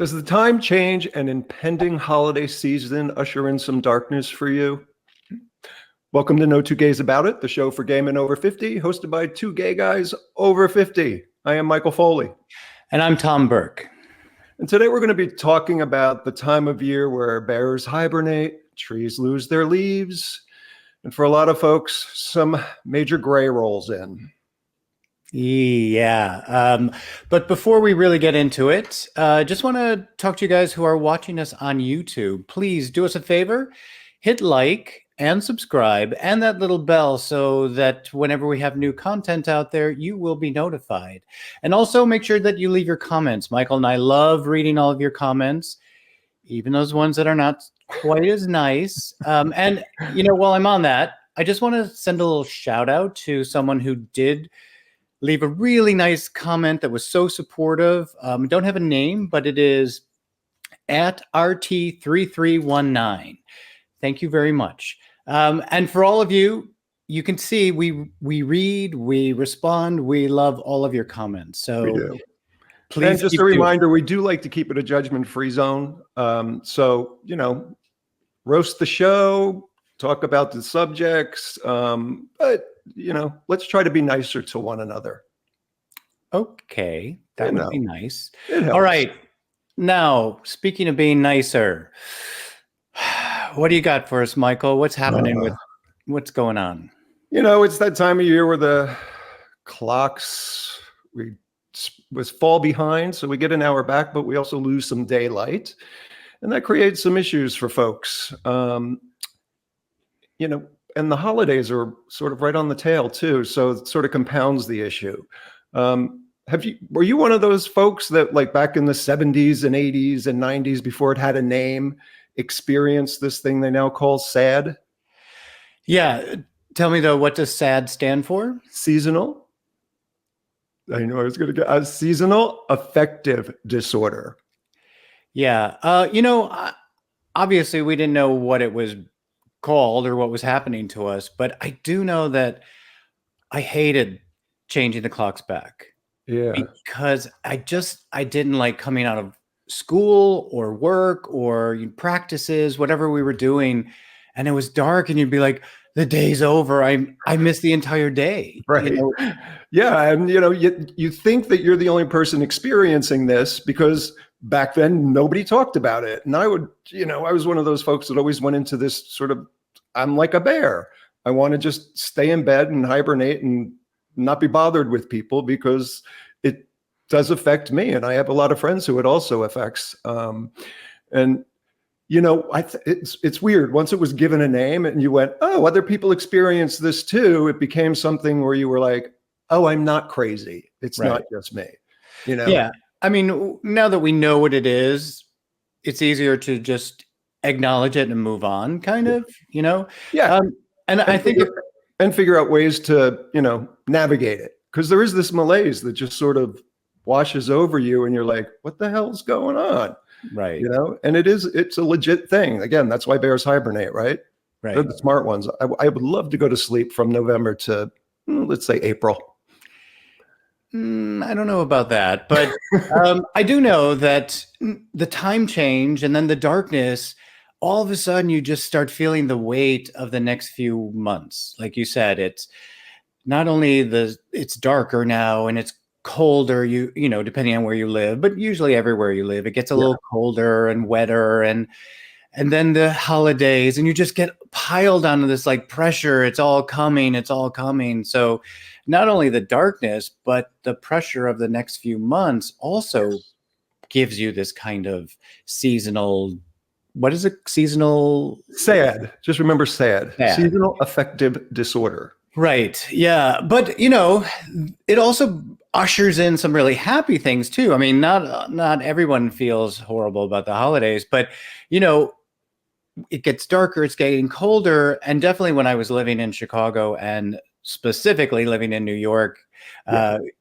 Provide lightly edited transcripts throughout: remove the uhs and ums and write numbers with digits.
Does the time change and impending holiday season usher in some darkness for you? Welcome to No Two Gays About It, the show for gay men over 50, hosted by two gay guys over 50. I am Michael Foley. And I'm Tom Burke. And today we're going to be talking about the time of year where bears hibernate, trees lose their leaves, and for a lot of folks, some major gray rolls in. Yeah. But before we really get into it, just want to talk to you guys who are watching us on YouTube. Please do us a favor, hit like and subscribe and that little bell so that whenever we have new content out there, you will be notified. And also make sure that you leave your comments. Michael and I love reading all of your comments, even those ones that are not quite as nice. And, while I'm on that, I just want to send a little shout out to someone who did leave a really nice comment that was so supportive. Don't have a name, but it is at RT3319. Thank you very much. And for all of you, you can see we read, we respond, we love all of your comments. So we do. Please. And just a reminder, we do like to keep it a judgment-free zone. So, roast the show, talk about the subjects, but let's try to be nicer to one another. Okay, that would be nice. All right. Now, speaking of being nicer, what do you got for us, Michael? What's happening what's going on? It's that time of year where the clocks was fall behind, so we get an hour back, but we also lose some daylight, and that creates some issues for folks. And the holidays are sort of right on the tail too, so it sort of compounds the issue. Were you one of those folks that, like, back in the 70s and 80s and 90s, before it had a name, experienced this thing they now call SAD? Yeah. Tell me though, what does SAD stand for? Seasonal. I know I was going to get Seasonal Affective Disorder. Yeah. Obviously we didn't know what it was called or what was happening to us, but I do know that I hated changing the clocks back. Yeah. Because I didn't like coming out of school or work or practices, whatever we were doing, and it was dark and you'd be like, the day's over. I missed the entire day. Right. Yeah. And you think that you're the only person experiencing this because back then nobody talked about it. And I was one of those folks that always went into this sort of, I'm like a bear. I want to just stay in bed and hibernate and not be bothered with people because it does affect me. And I have a lot of friends who it also affects. It's weird. Once it was given a name and you went, oh, other people experience this too, it became something where you were like, oh, I'm not crazy. It's not just me. Yeah. I mean, now that we know what it is, it's easier to just acknowledge it and move on, kind of, Yeah. And I think figure out ways to, navigate it. Because there is this malaise that just sort of washes over you and you're like, what the hell's going on? Right. And it's a legit thing. Again, that's why bears hibernate, right? Right. They're the smart ones. I would love to go to sleep from November to, let's say, April. I don't know about that, but I do know that the time change and then the darkness, all of a sudden you just start feeling the weight of the next few months. Like you said, it's not only it's darker now and it's colder, depending on where you live, but usually everywhere you live, it gets a little colder and wetter, and then the holidays, and you just get piled onto this like pressure. It's all coming. So not only the darkness, but the pressure of the next few months also gives you this kind of seasonal. What is it? Seasonal SAD. Just remember SAD. Seasonal Affective Disorder. Right. Yeah. But, it also ushers in some really happy things too. I mean, not everyone feels horrible about the holidays, but, it gets darker, it's getting colder. And definitely when I was living in Chicago and specifically living in New York,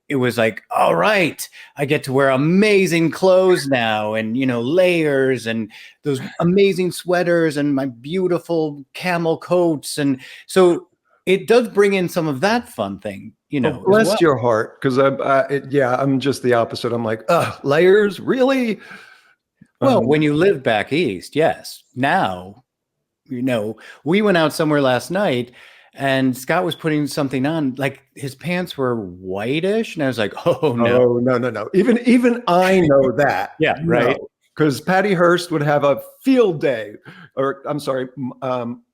it was like, all right, I get to wear amazing clothes now and, layers and those amazing sweaters and my beautiful camel coats. And so it does bring in some of that fun thing, Bless your heart. Because I'm just the opposite. I'm like, layers, really? Well, when you live back east, yes. Now, we went out somewhere last night and Scott was putting something on, like his pants were whitish. And I was like, oh no. Oh, no, no, no. Even I know that. Yeah, right. Because Patty Hearst would have a field day, or I'm sorry,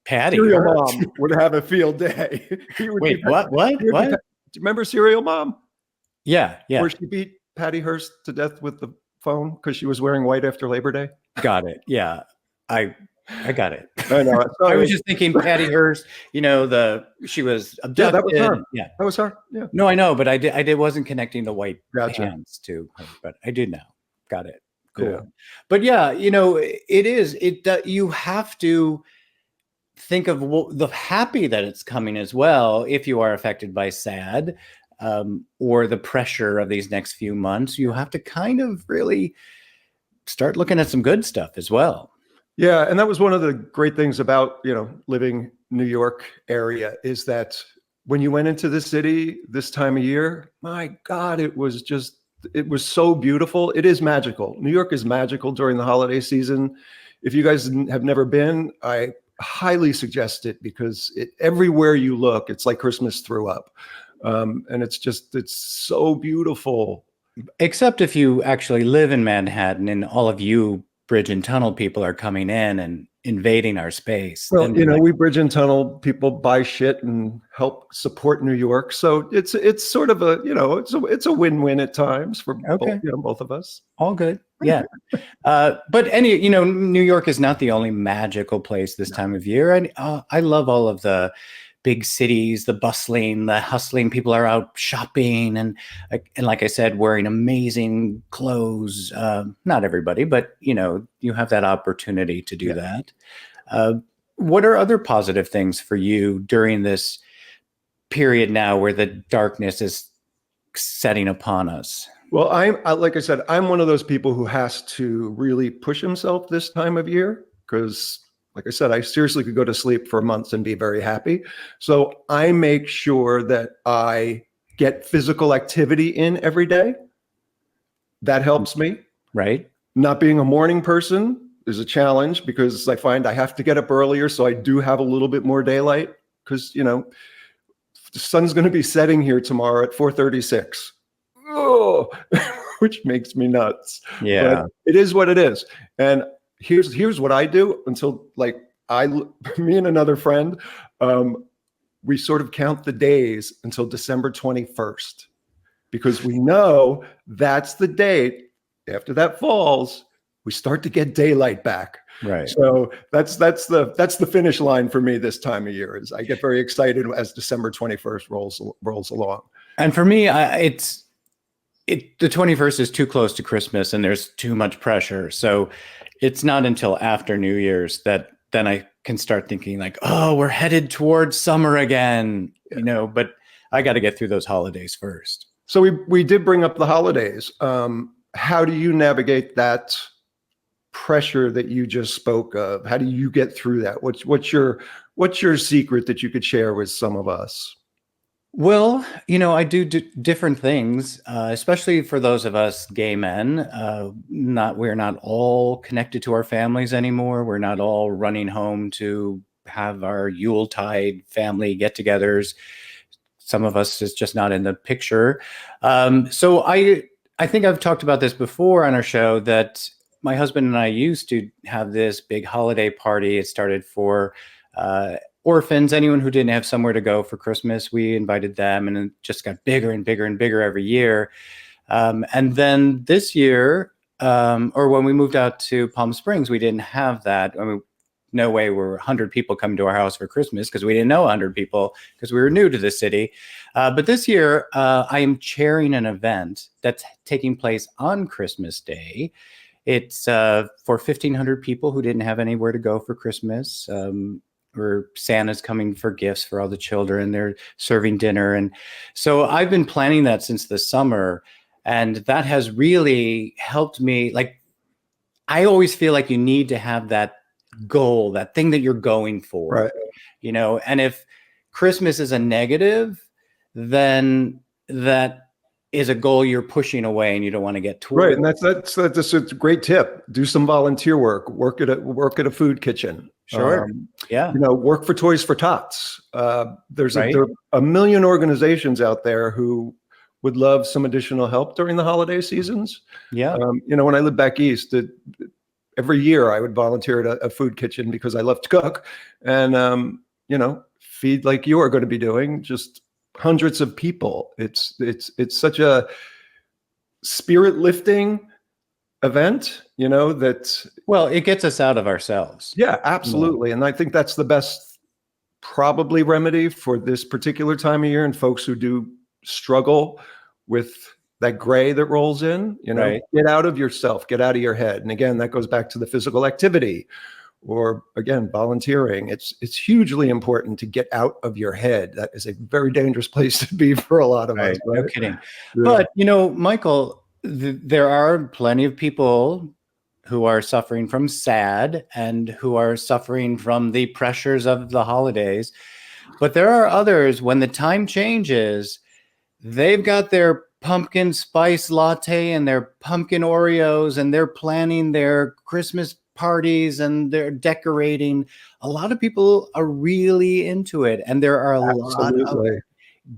Patty Serial Hearst. Mom would have a field day. He would Wait, be- what? he would be- What? Do you remember Serial Mom? Yeah, yeah. Where she beat Patty Hearst to death with the phone because she was wearing white after Labor Day? Got it. Yeah. I got it. I know. I was just thinking Patty Hearst, she was abducted. Yeah, that was her. Yeah. That was her. Yeah. No, I know, but I wasn't connecting the white Gotcha. pants to her, but I did now. Got it. Cool. Yeah. But yeah, you have to think of the happy that it's coming as well. If you are affected by sad, or the pressure of these next few months, you have to kind of really start looking at some good stuff as well. Yeah, and that was one of the great things about, living New York area, is that when you went into the city this time of year, my God, it was so beautiful. It is magical. New York is magical during the holiday season. If you guys have never been, I highly suggest it, because everywhere you look, it's like Christmas threw up. And it's so beautiful. Except if you actually live in Manhattan and all of you bridge and tunnel people are coming in and invading our space. Well, we bridge and tunnel people buy shit and help support New York. So it's sort of it's a win-win at times for both of us. All good. Yeah. But New York is not the only magical place this time of year. And I love all of the big cities, the bustling, the hustling. People are out shopping and like I said, wearing amazing clothes. Not everybody, but you have that opportunity to do that. What are other positive things for you during this period now where the darkness is setting upon us? Well, like I said, I'm one of those people who has to really push himself this time of year, because like I said, I seriously could go to sleep for months and be very happy. So I make sure that I get physical activity in every day. That helps me. Right. Not being a morning person is a challenge, because I find I have to get up earlier. So I do have a little bit more daylight, because, the sun's going to be setting here tomorrow at 4:36. Oh, which makes me nuts. Yeah. But it is what it is. And here's what I do until me and another friend, we sort of count the days until December 21st, because we know that's the date. After that falls, we start to get daylight back. Right. So that's the finish line for me this time of year. Is I get very excited as December 21st rolls along. And for me, the 21st is too close to Christmas and there's too much pressure. So it's not until after New Year's that then I can start thinking like, oh, we're headed towards summer again, but I got to get through those holidays first. So we did bring up the holidays. How do you navigate that pressure that you just spoke of? How do you get through that? What's your secret that you could share with some of us? Well, I do different things, especially for those of us gay men. We're not all connected to our families anymore. We're not all running home to have our Yuletide family get-togethers. Some of us is just not in the picture. So I think I've talked about this before on our show, that my husband and I used to have this big holiday party. It started for orphans, anyone who didn't have somewhere to go for Christmas. We invited them, and it just got bigger and bigger and bigger every year. And then this year, or when we moved out to Palm Springs, we didn't have that. I mean, no way were 100 people coming to our house for Christmas, because we didn't know 100 people, because we were new to the city. But this year, I am chairing an event that's taking place on Christmas Day. It's for 1,500 people who didn't have anywhere to go for Christmas. Where Santa's coming for gifts for all the children. They're serving dinner. And so I've been planning that since the summer. And that has really helped me. Like, I always feel like you need to have that goal, that thing that you're going for, right? And if Christmas is a negative, then that is a goal you're pushing away and you don't want to get Right, toward. and that's a great tip. Do some volunteer work. Work at a food kitchen. Sure. Yeah. Work for Toys for Tots. Right. There are a million organizations out there who would love some additional help during the holiday seasons. Yeah. When I lived back east, every year I would volunteer at a food kitchen because I love to cook, and feed like you are going to be doing, just hundreds of people. It's such a spirit lifting event, that, Well, it gets us out of ourselves. yeah, absolutely. And I think that's the best probably remedy for this particular time of year, and folks who do struggle with that gray that rolls in, Right. get out of yourself, get out of your head. And again, that goes back to the physical activity, or again, volunteering. It's hugely important to get out of your head. That is a very dangerous place to be for a lot of us. No Right? kidding. Yeah. But, Michael, there are plenty of people who are suffering from SAD and who are suffering from the pressures of the holidays. But there are others, when the time changes, they've got their pumpkin spice latte and their pumpkin Oreos, and they're planning their Christmas parties and they're decorating. A lot of people are really into it. And there are a lot of Absolutely.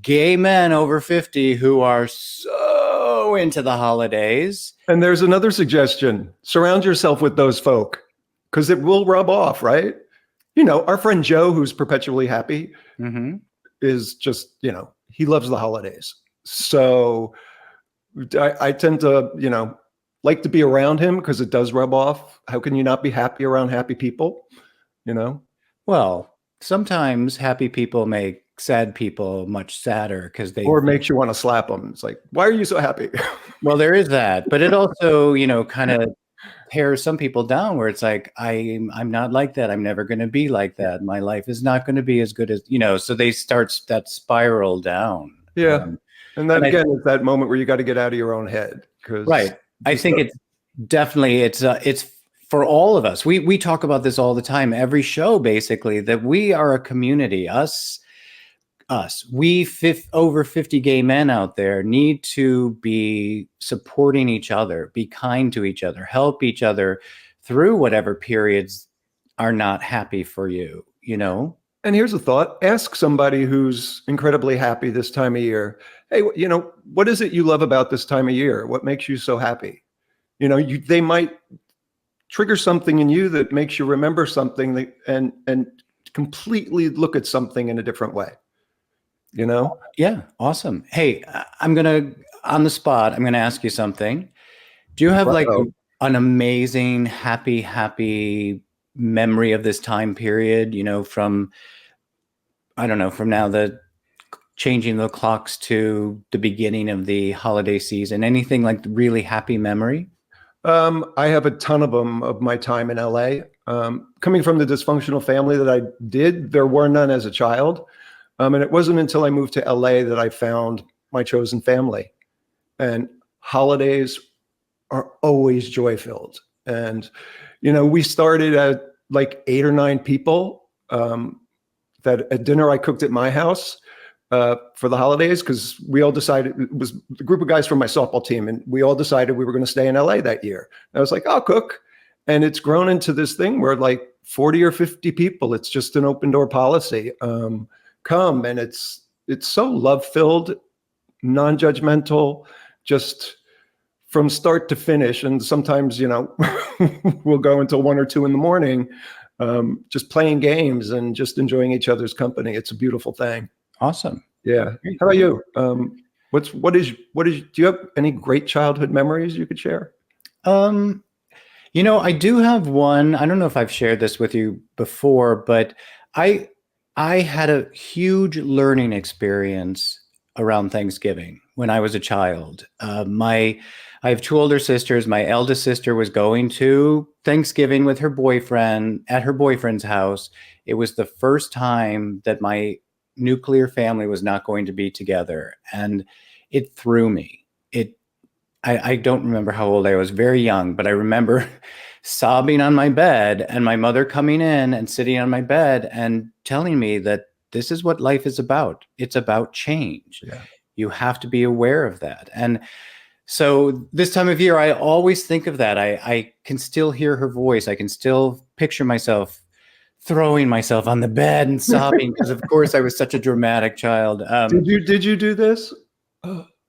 gay men over 50 who are so into the holidays. And there's another suggestion: surround yourself with those folk, because it will rub off, right? Our friend Joe, who's perpetually happy, is just, he loves the holidays. So I tend to, like to be around him because it does rub off. How can you not be happy around happy people? Well, sometimes happy people make sad people much sadder because Or makes you want to slap them. It's like, why are you so happy? Well, there is that, but it also, kind of tears some people down where it's like, I'm not like that. I'm never going to be like that. My life is not going to be as good as, so they start that spiral down. Yeah. And that, again, is that moment where you got to get out of your own head. Right. I think it's definitely, it's for all of us. We talk about this all the time, every show, basically, that we are a community. We over 50 gay men out there need to be supporting each other, be kind to each other, help each other through whatever periods are not happy for you, And here's a thought: ask somebody who's incredibly happy this time of year, hey, what is it you love about this time of year? What makes you so happy? They might trigger something in you that makes you remember something and completely look at something in a different way. Yeah. Awesome. Hey, on the spot, I'm going to ask you something. Do you have like an amazing, happy memory of this time period, from now the changing the clocks to the beginning of the holiday season, anything like really happy memory? I have a ton of them of my time in LA. Coming from the dysfunctional family that I did, there were none as a child. And it wasn't until I moved to LA that I found my chosen family. And holidays are always joy-filled. And, we started at like 8 or 9 people, that at dinner I cooked at my house for the holidays, because we all decided, it was a group of guys from my softball team, and we all decided we were going to stay in LA that year. And I was like, I'll cook. And it's grown into this thing where like 40 or 50 people, it's just an open door policy. Come, and it's so love-filled, non-judgmental, just from start to finish. And sometimes, we'll go until 1 or 2 in the morning, just playing games and just enjoying each other's company. It's a beautiful thing. Awesome. Yeah. How about you? Do you have any great childhood memories you could share? I do have one. I don't know if I've shared this with you before, but I had a huge learning experience around Thanksgiving when I was a child. I have 2 older sisters. My eldest sister was going to Thanksgiving with her boyfriend at her boyfriend's house. It was the first time that my nuclear family was not going to be together. And it threw me. I don't remember how old I was, very young, but I remember sobbing on my bed and my mother coming in and sitting on my bed and telling me that this is what life is about. It's about change. Yeah. You have to be aware of that. And so this time of year, I always think of that. I can still hear her voice. I can still picture myself throwing myself on the bed and sobbing because, of course, I was such a dramatic child. Did you do this?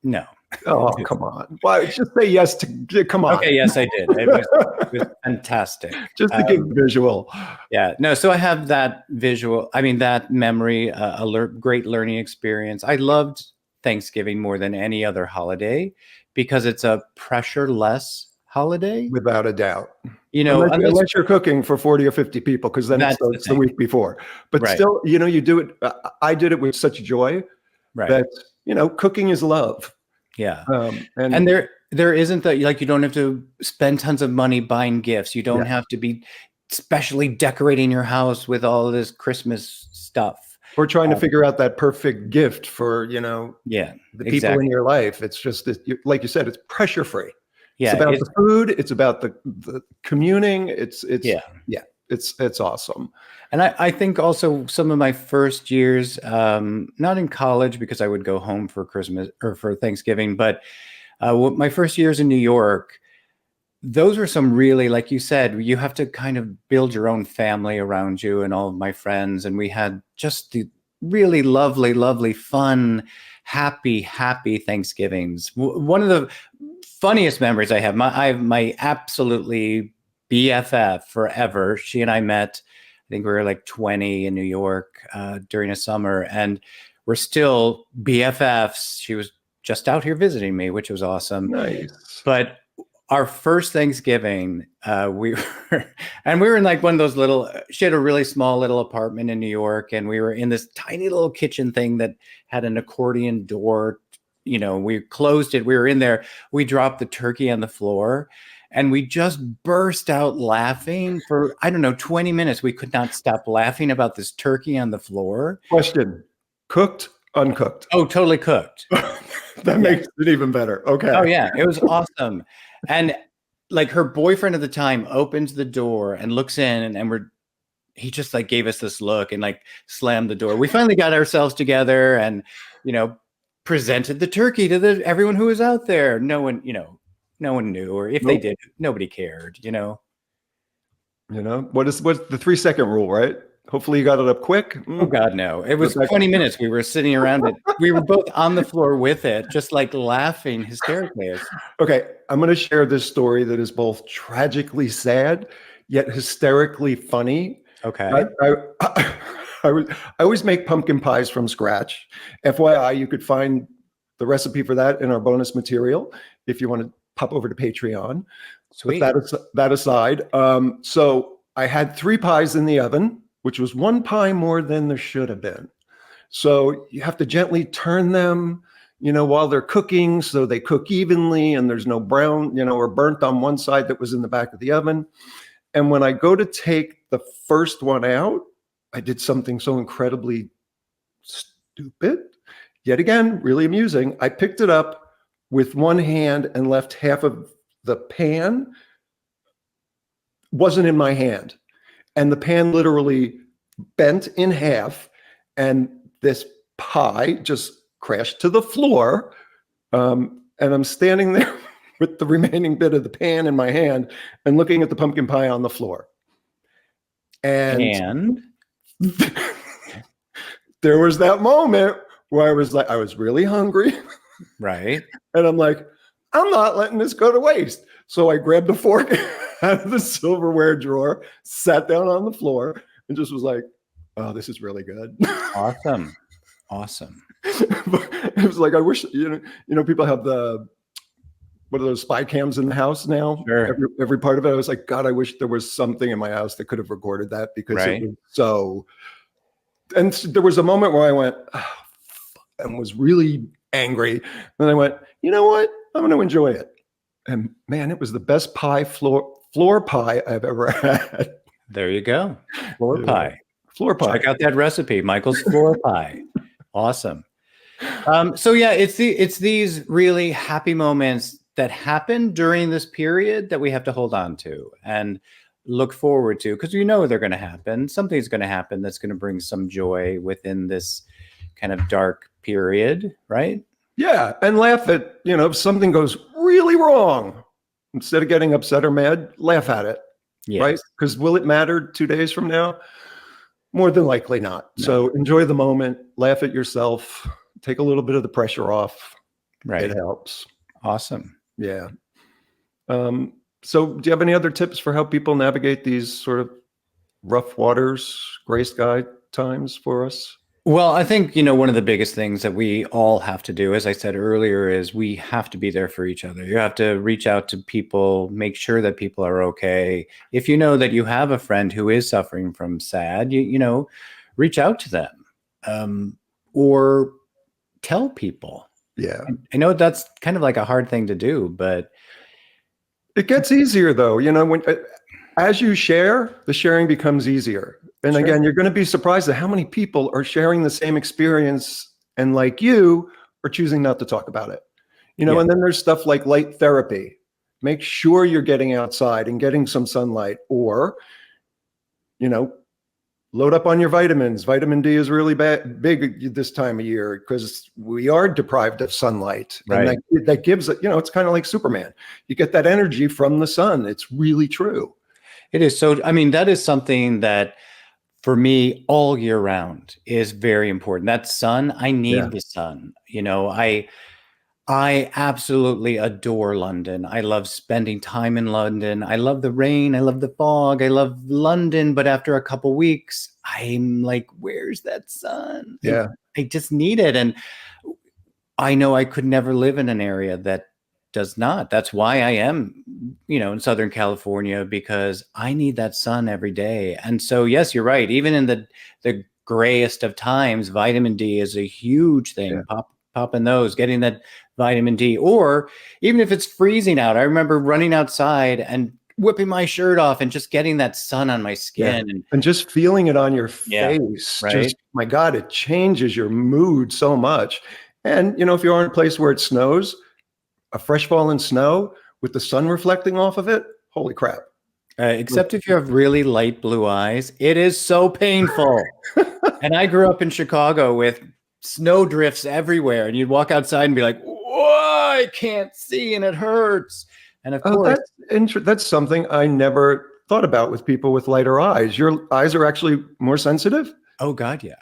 No. Oh, come on. Why? Just say yes to, come on. Okay, yes, I did. It was fantastic. Just to give visual. Yeah, no, so I have that visual, I mean, that memory, great learning experience. I loved Thanksgiving more than any other holiday because it's a pressure-less holiday. Without a doubt. You know, unless you're cooking for 40 or 50 people, because then it's the week before. But still, you know, you do it. I did it with such joy that, you know, cooking is love. Yeah. And there isn't that, like, you don't have to spend tons of money buying gifts. You don't have to be specially decorating your house with all this Christmas stuff. Or trying to figure out that perfect gift for, you know, the people in your life. It's just, like you said, it's pressure free. Yeah, it's about the food. It's about the communing. It's awesome. And I think also some of my first years, not in college because I would go home for Christmas or for Thanksgiving, but my first years in New York, those were some really, like you said, you have to kind of build your own family around you and all of my friends. And we had just the really lovely, lovely, fun, happy Thanksgivings. One of the funniest memories I have my absolutely BFF forever. She and I met, I think we were like 20 in New York during a summer, and we're still BFFs. She was just out here visiting me, which was awesome. Nice. But our first Thanksgiving, we were in like one of those little, she had a really small little apartment in New York, and we were in this tiny little kitchen thing that had an accordion door. You know, we closed it. We were in there. We dropped the turkey on the floor, and we just burst out laughing for, I don't know, 20 minutes. We could not stop laughing about this turkey on the floor. Question: cooked, uncooked? Oh, totally cooked. That makes it even better. Okay. Oh yeah, it was awesome. And like her boyfriend at the time opens the door and looks in, and he just like gave us this look and like slammed the door. We finally got ourselves together and, you know, presented the turkey to everyone who was out there. No one knew, or if they did, nobody cared, you know. You know, what's the 3-second rule, right? Hopefully you got it up quick. Oh God, no. It was 20 minutes. We were sitting around it. We were both on the floor with it, just like laughing hysterically. Okay, I'm going to share this story that is both tragically sad, yet hysterically funny. Okay. I always make pumpkin pies from scratch. FYI, you could find the recipe for that in our bonus material if you want to pop over to Patreon. Sweet. But that aside, so I had 3 pies in the oven, which was 1 pie more than there should have been. So you have to gently turn them, you know, while they're cooking, so they cook evenly and there's no brown, you know, or burnt on one side that was in the back of the oven. And when I go to take the first one out, I did something so incredibly stupid, yet again, really amusing. I picked it up with one hand and left half of the pan wasn't in my hand. And the pan literally bent in half, and this pie just crashed to the floor. And I'm standing there with the remaining bit of the pan in my hand and looking at the pumpkin pie on the floor. And there was that moment where I was like, I was really hungry. Right. And I'm like, I'm not letting this go to waste. So I grabbed the fork out of the silverware drawer, sat down on the floor, and just was like, oh, this is really good. Awesome. It was like, I wish, you know, people have what are those spy cams in the house now? Sure. Every part of it. I was like, God, I wish there was something in my house that could have recorded that, because it was so. And there was a moment where I went, oh, and was really angry. And I went, you know what? I'm going to enjoy it. And man, it was the best floor pie I've ever had. There you go. Floor pie. Check out that recipe, Michael's floor pie. Awesome. So yeah, it's these really happy moments that happen during this period that we have to hold on to and look forward to, because you know they're going to happen. Something's going to happen that's going to bring some joy within this kind of dark period, right? Yeah. And laugh at, if something goes really wrong, instead of getting upset or mad, laugh at it. Right. Yes. Because will it matter 2 days from now? More than likely not. No. So enjoy the moment, laugh at yourself, take a little bit of the pressure off. It Right. helps. Awesome. Yeah. So do you have any other tips for how people navigate these sort of rough waters, gray sky times for us? Well, I think, one of the biggest things that we all have to do, as I said earlier, is we have to be there for each other. You have to reach out to people, make sure that people are okay. If you know that you have a friend who is suffering from SAD, reach out to them, or tell people. Yeah. I know that's kind of like a hard thing to do, but It gets easier though, when as you share, the sharing becomes easier. And Sure. again, you're going to be surprised at how many people are sharing the same experience and like you are choosing not to talk about it. Yeah. And then there's stuff like light therapy. Make sure you're getting outside and getting some sunlight, or, load up on your vitamins. Vitamin D is really big this time of year because we are deprived of sunlight. Right. And that gives it, it's kind of like Superman. You get that energy from the sun. It's really true. It is. So, that is something that for me all year round is very important. That sun, I need the sun. I absolutely adore London. I love spending time in London. I love the rain. I love the fog. I love London. But after a couple weeks, I'm like, where's that sun? Yeah. I just need it. And I know I could never live in an area that does not. That's why I am, in Southern California, because I need that sun every day. And so, yes, you're right. Even in the grayest of times, vitamin D is a huge thing. Yeah. Popping those, getting that vitamin D, or even if it's freezing out. I remember running outside and whipping my shirt off and just getting that sun on my skin and just feeling it on your Yeah, face. right. Just, my God, it changes your mood so much. And, if you're in a place where it snows, a fresh fallen snow with the sun reflecting off of it, holy crap. Except if you have really light blue eyes, it is so painful. And I grew up in Chicago with snow drifts everywhere, and you'd walk outside and be like, whoa, I can't see and it hurts. And of course, that's something I never thought about with people with lighter eyes. Your eyes are actually more sensitive? Oh God, yeah.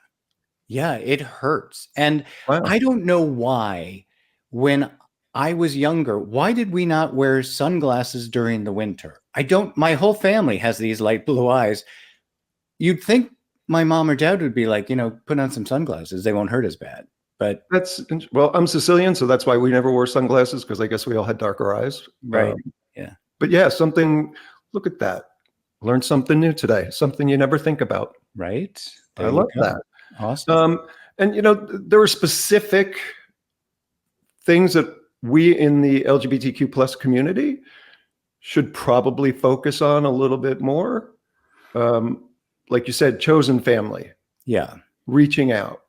Yeah, it hurts. And Wow. I don't know why, when I was younger, why did we not wear sunglasses during the winter? My whole family has these light blue eyes. You'd think my mom or dad would be like, put on some sunglasses. They won't hurt as bad. But I'm Sicilian, so that's why we never wore sunglasses, because I guess we all had darker eyes. right. Yeah. But yeah, look at that. Learned something new today, something you never think about. Right. I love that. Awesome. And there are specific things that we in the LGBTQ plus community should probably focus on a little bit more. Like you said, chosen family. Yeah. Reaching out,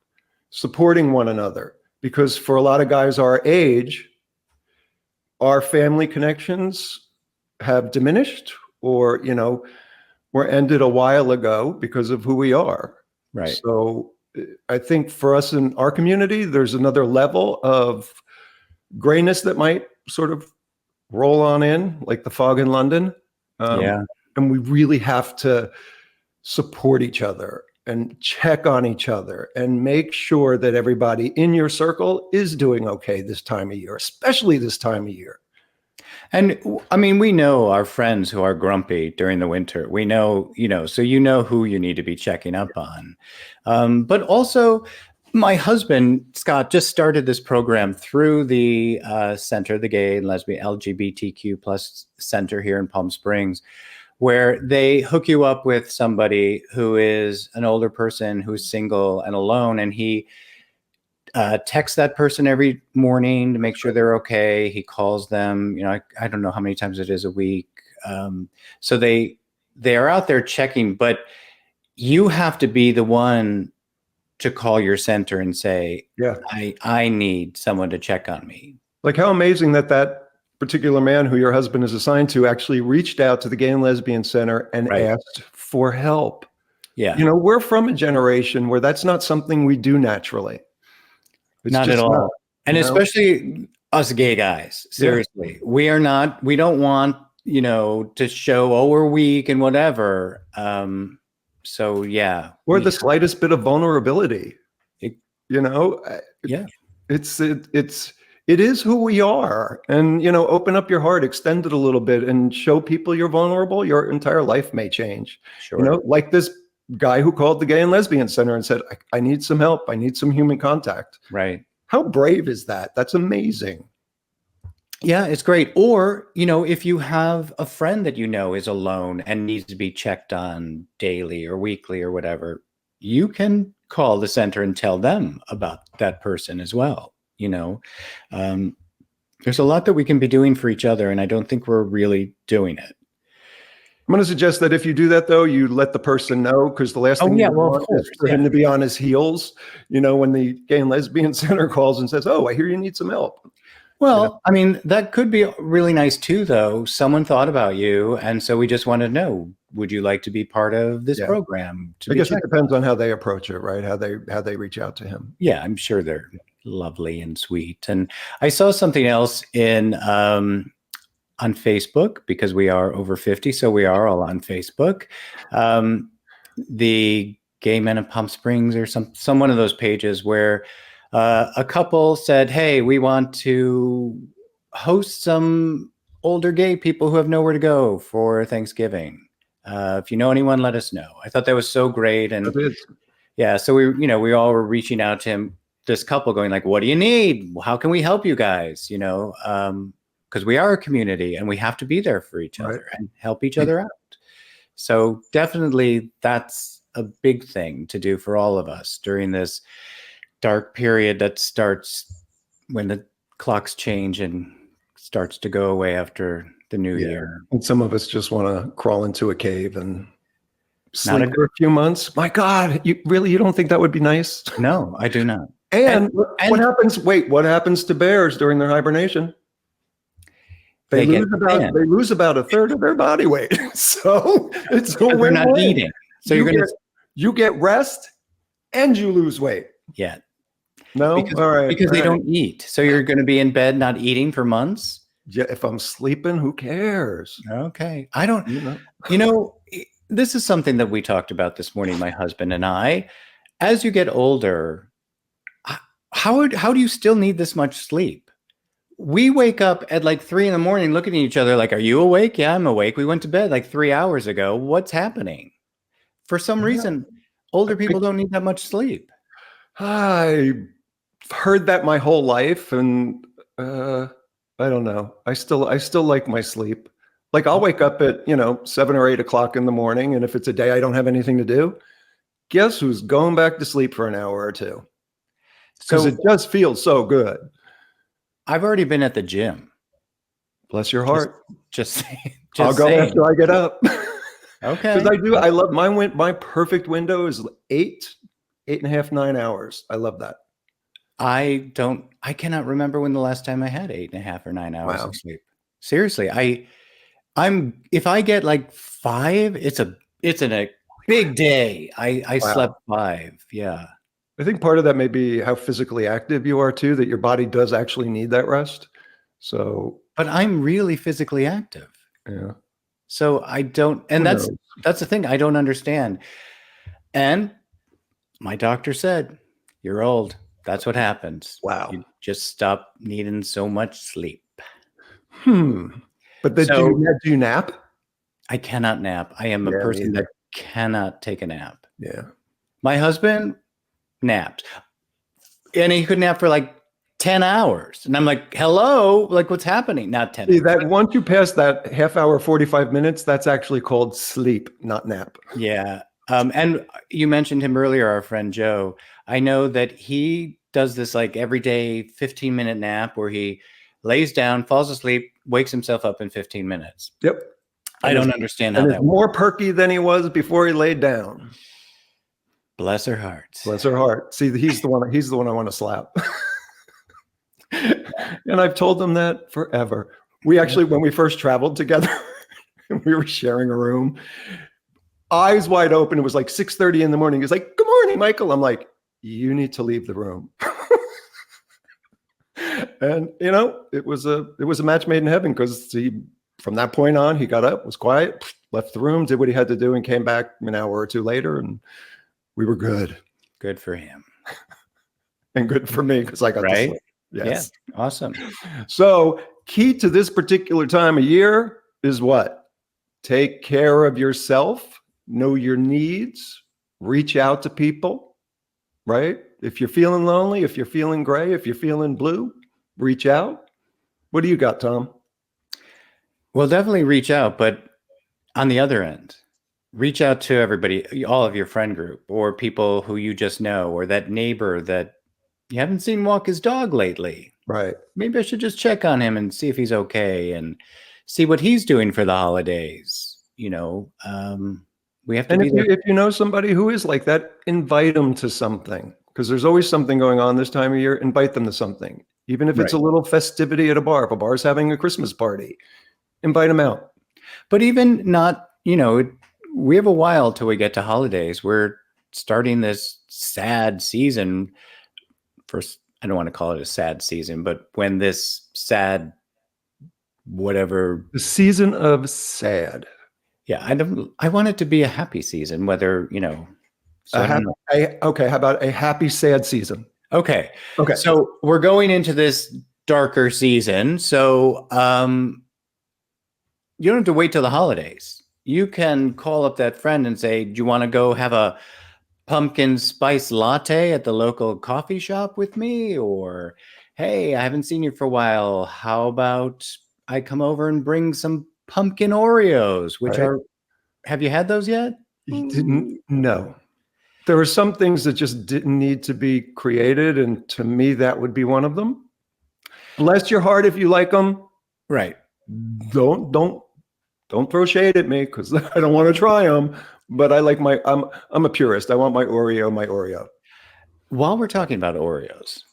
supporting one another, because for a lot of guys our age, our family connections have diminished, or were ended a while ago because of who we are. Right. So I think for us in our community, there's another level of grayness that might sort of roll on in, like the fog in London. Yeah. And we really have to support each other and check on each other and make sure that everybody in your circle is doing okay this time of year, especially this time of year. And we know our friends who are grumpy during the winter. We know, so who you need to be checking up on. But also, my husband, Scott, just started this program through the center, the Gay and Lesbian LGBTQ plus center here in Palm Springs, where they hook you up with somebody who is an older person who's single and alone, and he texts that person every morning to make sure they're okay. He calls them, I don't know how many times it is a week. So they are out there checking, but you have to be the one to call your center and say, yeah, I need someone to check on me. Like, how amazing that particular man who your husband is assigned to actually reached out to the Gay and Lesbian Center and asked for help. Yeah. We're from a generation where that's not something we do naturally. It's not at all. And especially us gay guys, seriously, we don't want, to show, oh, we're weak and whatever. So yeah. Or the slightest bit of vulnerability, Yeah. It is who we are. And, open up your heart, extend it a little bit and show people you're vulnerable. Your entire life may change. Sure. Like this guy who called the Gay and Lesbian Center and said, I need some help. I need some human contact. Right. How brave is that? That's amazing. Yeah, it's great. Or, if you have a friend that is alone and needs to be checked on daily or weekly or whatever, you can call the center and tell them about that person as well. There's a lot that we can be doing for each other, and I don't think we're really doing it. I'm going to suggest that if you do that, though, you let the person know, because the last thing you want is for him to be on his heels, when the Gay and Lesbian Center calls and says, oh, I hear you need some help. Well, I mean, that could be really nice too, though. Someone thought about you, and so we just want to know, would you like to be part of this program? I guess it depends on how they approach it, right? How they reach out to him. Yeah, I'm sure they're lovely and sweet. And I saw something else on Facebook, because we are over 50, so we are all on Facebook. The Gay Men of Palm Springs, or some one of those pages where a couple said, hey, we want to host some older gay people who have nowhere to go for Thanksgiving. If you know anyone, let us know. I thought that was so great. And so we all were reaching out to him, this couple, going like, what do you need? How can we help you guys? Because we are a community and we have to be there for each other and help each other out. So definitely that's a big thing to do for all of us during this dark period that starts when the clocks change and starts to go away after the new year. And some of us just want to crawl into a cave and sleep for a few months. My God, you don't think that would be nice? No, I do not. And what happens? Wait, what happens to bears during their hibernation? They lose about a third of their body weight. So it's a win-win. They're not eating. So you get rest and you lose weight. Yeah. No? All right. Because they don't eat. So you're going to be in bed not eating for months? Yeah, if I'm sleeping, who cares? Okay. I don't, this is something that we talked about this morning, my husband and I. As you get older, how do you still need this much sleep? We wake up at like 3 a.m, looking at each other like, are you awake? Yeah, I'm awake. We went to bed like 3 hours ago. What's happening? For some reason, older people don't need that much sleep. I heard that my whole life, and I don't know. I still like my sleep. Like I'll wake up at 7 or 8 o'clock in the morning, and if it's a day I don't have anything to do, guess who's going back to sleep for an hour or two? Because it just feels so good. I've already been at the gym. Bless your heart. Just I'll go after I get up. Okay. Because I love my perfect window is 8.5, 9 hours. I love that. I cannot remember when the last time I had 8.5 or 9 hours of sleep. Seriously, if I get like 5, it's a big day. I slept 5. Yeah. I think part of that may be how physically active you are too, that your body does actually need that rest. So, but I'm really physically active. Yeah. So I don't, and that's the thing I don't understand. And my doctor said, you're old. That's what happens. Wow. You just stop needing so much sleep. But then do you nap? I cannot nap. I am a person that cannot take a nap. Yeah. My husband napped, and he could nap for like 10 hours. And I'm like, hello, like what's happening? Not 10 hours. That once you pass that half hour, 45 minutes, that's actually called sleep, not nap. Yeah. And you mentioned him earlier, our friend Joe. I know that he does this like every day 15-minute nap where he lays down, falls asleep, wakes himself up in 15 minutes. Yep. I don't understand how that works. More perky than he was before he laid down. Bless her heart. Bless her heart. See, he's the one I want to slap. And I've told him that forever. We actually, when we first traveled together, we were sharing a room, eyes wide open. It was like 6:30 in the morning. He's like, good morning, Michael. I'm like, you need to leave the room. And it was a match made in heaven, because from that point on, he got up, was quiet, left the room, did what he had to do, and came back an hour or two later, and we were good. Good for him. And good for me, because I got to Right? sleep. Yes. Yeah. Awesome. So key to this particular time of year is what? Take care of yourself, know your needs, reach out to people, right? If you're feeling lonely, if you're feeling gray, if you're feeling blue, reach out. What do you got, Tom? Well, definitely reach out, but on the other end, reach out to everybody, all of your friend group, or people who you just know, or that neighbor that you haven't seen walk his dog lately. Right. Maybe I should just check on him and see if he's okay and see what he's doing for the holidays. We have to And be there. if you know somebody who is like that, invite them to something, because there's always something going on this time of year. Invite them to something, even if it's a little festivity at a bar. If a bar's having a Christmas party, invite them out. But even not, we have a while till we get to holidays. We're starting this sad season. First, I don't want to call it a sad season, but when this sad, whatever, The season of sad. yeah, I want it to be a happy season, whether, so I don't know. Okay, how about a happy, sad season? Okay. Okay. So we're going into this darker season. So you don't have to wait till the holidays. You can call up that friend and say, do you want to go have a pumpkin spice latte at the local coffee shop with me? Or, hey, I haven't seen you for a while. How about I come over and bring some pumpkin Oreos, which Right. have you had those yet? You didn't know. There are some things that just didn't need to be created, and to me, that would be one of them. Bless your heart if you like them. Right. Don't throw shade at me, because I don't want to try them. But I like I'm a purist. I want my Oreo. While we're talking about Oreos,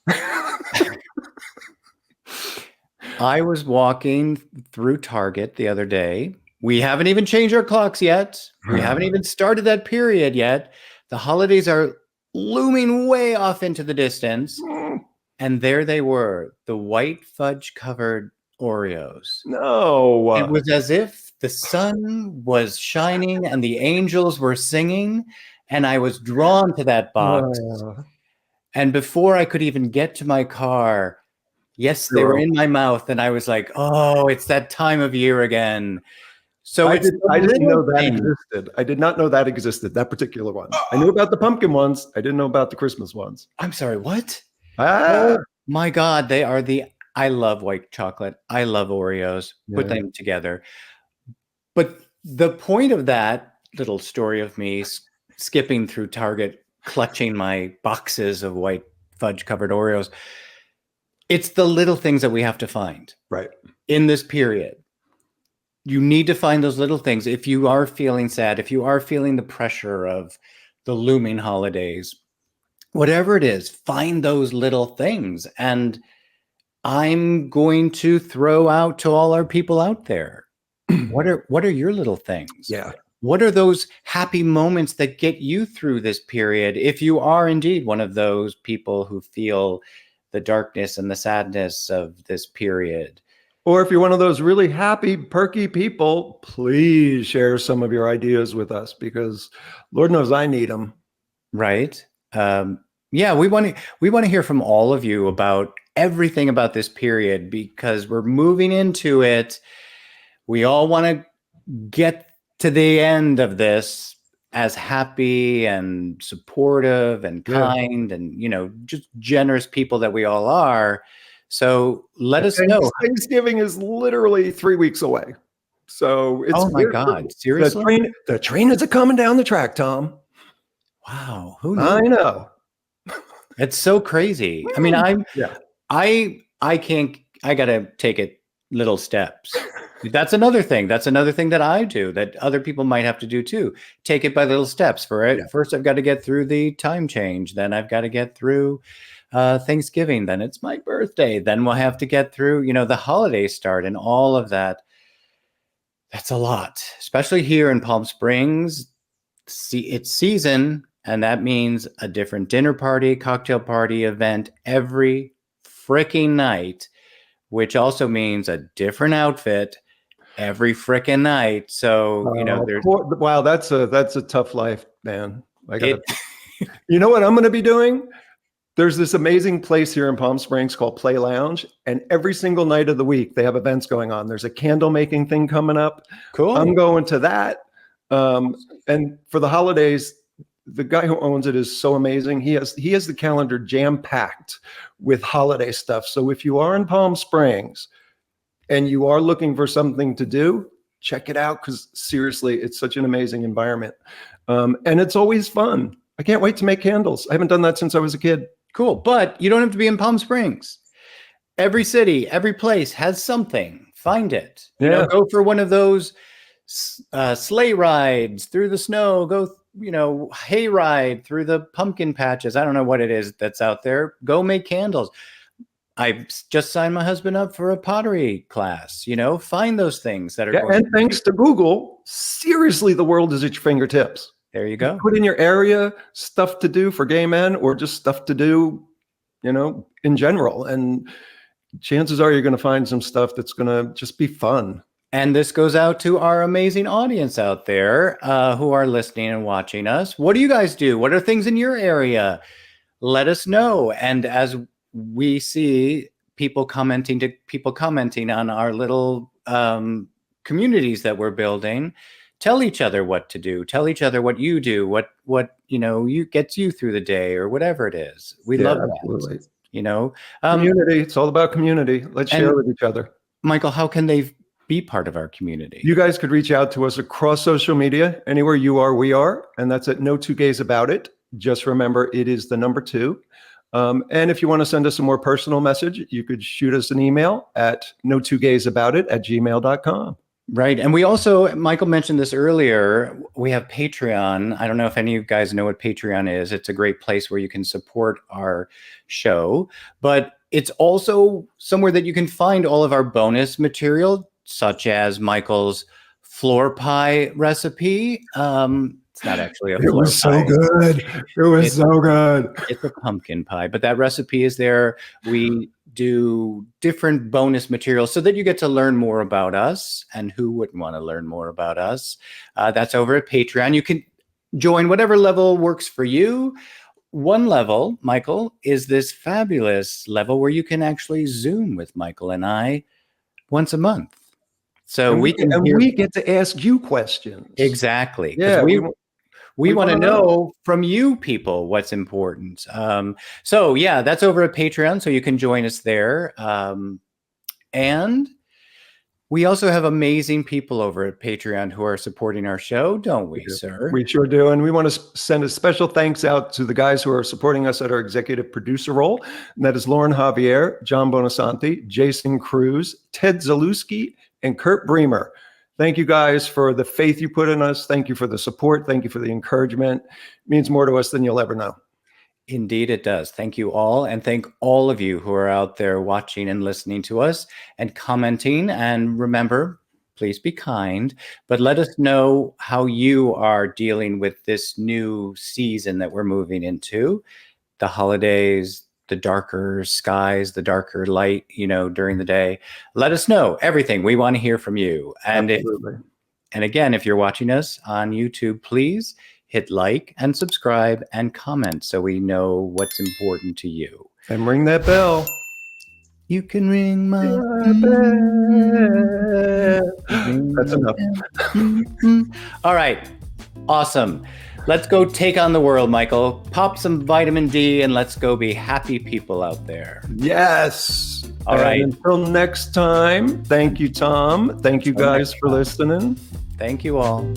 I was walking through Target the other day. We haven't even changed our clocks yet. We haven't even started that period yet. The holidays are looming way off into the distance. And there they were, the white fudge covered Oreos. No. It was as if the sun was shining and the angels were singing, and I was drawn to that box. And before I could even get to my car, yes, they were in my mouth, and I was like, oh, it's that time of year again. So I didn't know that existed. I did not know that existed, that particular one. I knew about the pumpkin ones. I didn't know about the Christmas ones. I'm sorry, what? Oh my God, they are I love white chocolate. I love Oreos. Put them together. But the point of that little story of me skipping through Target, clutching my boxes of white fudge covered Oreos, it's the little things that we have to find. Right. In this period. You need to find those little things. If you are feeling sad, if you are feeling the pressure of the looming holidays, whatever it is, find those little things. And I'm going to throw out to all our people out there. What are your little things? Yeah. What are those happy moments that get you through this period? If you are indeed one of those people who feel the darkness and the sadness of this period. Or if you're one of those really happy, perky people, please share some of your ideas with us, because Lord knows I need them. Right. Yeah, we want to hear from all of you about everything about this period, because we're moving into it. We all want to get to the end of this as happy and supportive and kind and, just generous people that we all are. So let us know. Thanksgiving is literally 3 weeks away. So it's oh my God, seriously? The train is coming down the track, Tom. Wow, who knew? I know. It's so crazy. I mean, I can't. I gotta take it little steps. That's another thing. That's another thing that I do that other people might have to do too. Take it by little steps. First, I've got to get through the time change. Then I've got to get through Thanksgiving. Then it's my birthday. Then we'll have to get through, the holidays start and all of that. That's a lot, especially here in Palm Springs. It's season, and that means a different dinner party, cocktail party, event every freaking night. which also means a different outfit every frickin' night. So, there's wow, that's a tough life, man. it. You know what I'm going to be doing? There's this amazing place here in Palm Springs called Play Lounge, and every single night of the week they have events going on. There's a candle making thing coming up. Cool. I'm going to that. And for the holidays, the guy who owns it is so amazing. He has the calendar jam packed with holiday stuff. So if you are in Palm Springs and you are looking for something to do, check it out, because seriously, it's such an amazing environment. And it's always fun. I can't wait to make candles. I haven't done that since I was a kid. Cool. But you don't have to be in Palm Springs. Every city, every place has something. Find it. Go for one of those sleigh rides through the snow. Go, hay ride through the pumpkin patches. I don't know what it is that's out there. Go make candles. I just signed my husband up for a pottery class. Find those things that are. And thanks to Google, seriously, the world is at your fingertips. There you go. Put in your area stuff to do for gay men, or just stuff to do, in general. And chances are you're going to find some stuff that's going to just be fun. And this goes out to our amazing audience out there who are listening and watching us. What do you guys do? What are things in your area? Let us know. And as we see people commenting on our little communities that we're building, tell each other what to do. Tell each other what you do, what you gets you through the day, or whatever it is. We love that. Absolutely. Community. It's all about community. Let's share with each other. Michael, how can they be part of our community? You guys could reach out to us across social media. Anywhere you are, we are. And that's at No Two Gays About It. Just remember, it is the number 2. And if you want to send us a more personal message, you could shoot us an email at no2gaysabout@gmail.com. Right. And we also, Michael mentioned this earlier, we have Patreon. I don't know if any of you guys know what Patreon is. It's a great place where you can support our show, but it's also somewhere that you can find all of our bonus material, such as Michael's floor pie recipe. It's not actually a floor pie. It was so good. It's so good. It's a pumpkin pie, but that recipe is there. We do different bonus materials so that you get to learn more about us, and who wouldn't want to learn more about us? That's over at Patreon. You can join whatever level works for you. One level, Michael, is this fabulous level where you can actually Zoom with Michael and I once a month. So we get to ask you questions. Exactly. Yeah, we want to know from you people what's important. So yeah, that's over at Patreon. So you can join us there. And we also have amazing people over at Patreon who are supporting our show, don't we, sir? We sure do. And we want to send a special thanks out to the guys who are supporting us at our executive producer role. And that is Lauren Javier, John Bonasanti, Jason Cruz, Ted Zalewski, and Kurt Bremer. Thank you guys for the faith you put in us. Thank you for the support. Thank you for the encouragement. It means more to us than you'll ever know. Indeed, it does. Thank you all. And thank all of you who are out there watching and listening to us and commenting. And remember, please be kind, but let us know how you are dealing with this new season that we're moving into. The holidays, the darker skies, the darker light, during the day. Let us know everything. We want to hear from you. And again, if you're watching us on YouTube, please hit like and subscribe and comment so we know what's important to you. And ring that bell. You can ring my bell. That's enough. All right. Awesome. Let's go take on the world, Michael. Pop some vitamin D and let's go be happy people out there. Yes. All right. Until next time, thank you, Tom. Thank you guys for listening. Thank you all.